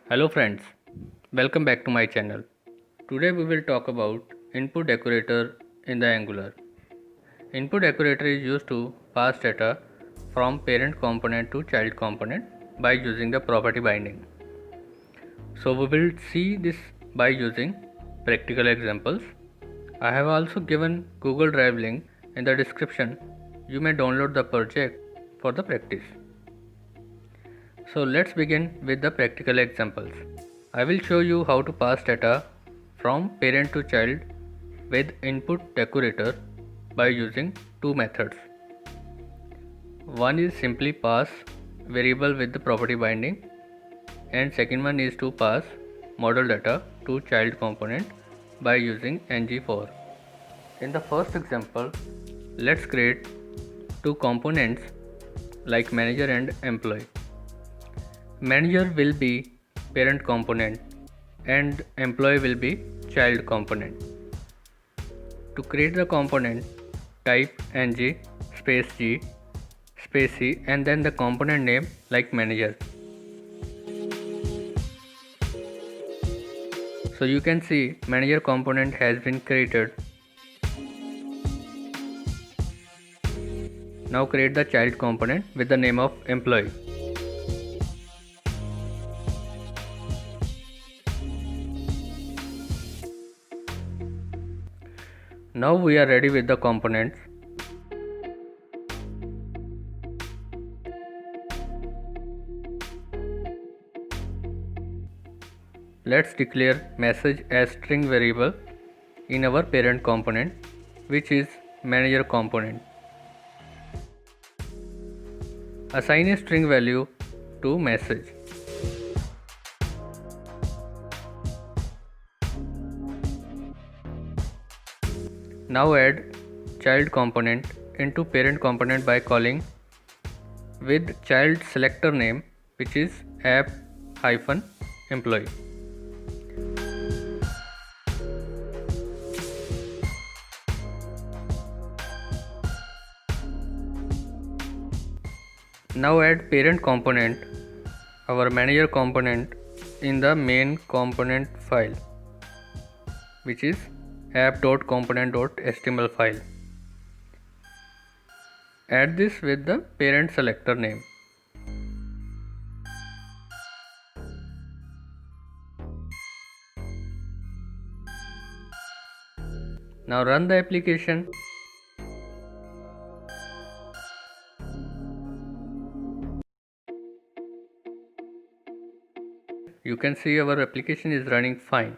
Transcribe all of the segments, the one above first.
Hello friends, welcome back to my channel. Today we will talk about input decorator in the Angular. Input decorator is used to pass data from parent component to child component by using the property binding. So we will see this by using practical examples. I have also given Google Drive link in the description. You may download the project for the practice. So let's begin with the practical examples. I will show you how to pass data from parent to child with input decorator by using two methods. One is simply pass variable with the property binding, and second one is to pass model data to child component by using ng-for. In the first example, let's create two components like manager and employee. Manager will be parent component and employee will be child component. To create the component, type ng space g space c and then the component name like manager. So you can see manager component has been created. Now create the child component with the name of employee. Now we are ready with the components. Let's declare message as string variable in our parent component, which is manager component. Assign a string value to message. Now add child component into parent component by calling with child selector name, which is app-employee. Now add parent component, our manager component, in the main component file, which is app.component.html file. Add this with the parent selector name. Now run the application. You can see our application is running fine.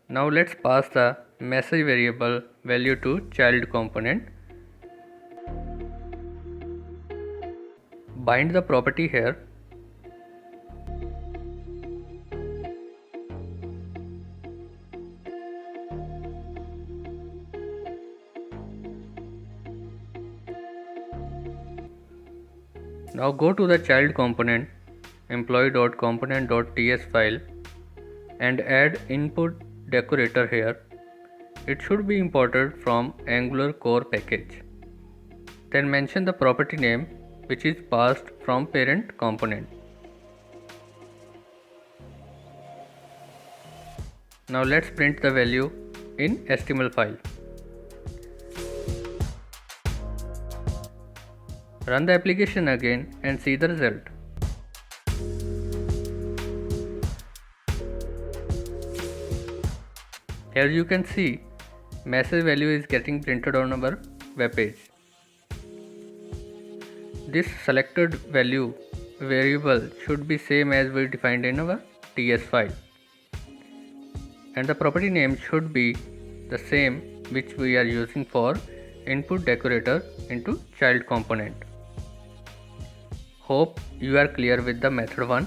Now let's pass the message variable value to child component. Bind the property here. Now go to the child component employee.component.ts file and add input decorator here. It should be imported from Angular core package. Then mention the property name which is passed from parent component. Now let's print the value in HTML file. Run the application again and see the result. Here you can see message value is getting printed on our web page. This selected value variable should be same as we defined in our TS file, and the property name should be the same which we are using for input decorator into child component. Hope you are clear with the method 1.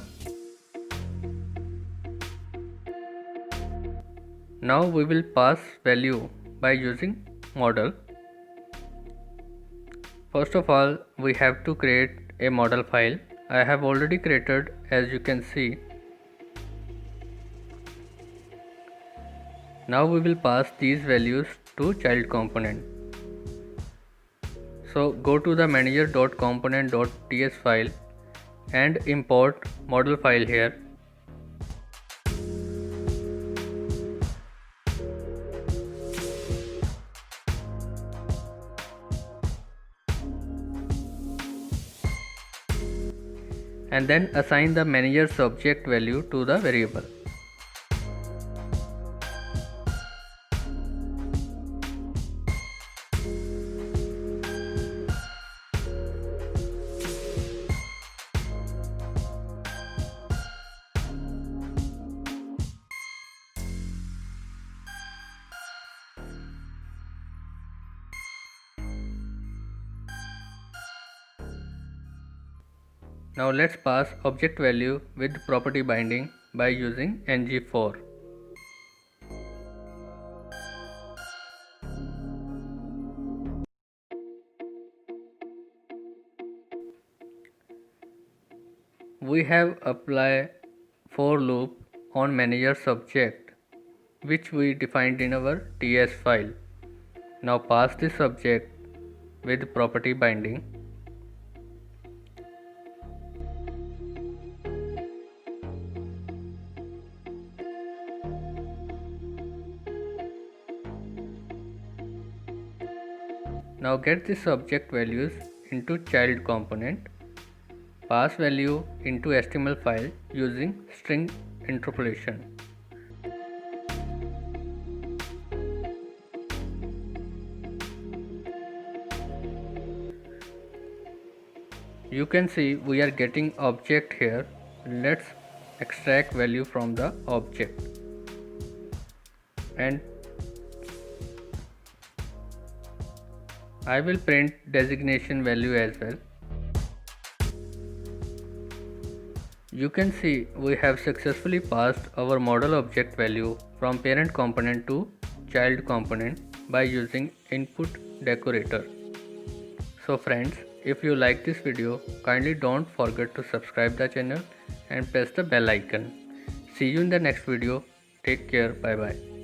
Now we will pass value by using model. First of all, we have to create a model file. I have already created, as you can see. Now we will pass these values to child component. So go to the manager.component.ts file and import model file here. And then assign the manager's object value to the variable. Now let's pass object value with property binding by using ng-for. We have applied for loop on manager's object which we defined in our TS file. Now pass this object with property binding. Now get this object values into child component. Pass value into HTML file using string interpolation. You can see we are getting object here. Let's extract value from the object. And I will print designation value as well. You can see we have successfully passed our model object value from parent component to child component by using input decorator. So friends, if you like this video, kindly don't forget to subscribe the channel and press the bell icon. See you in the next video. Take care. Bye bye.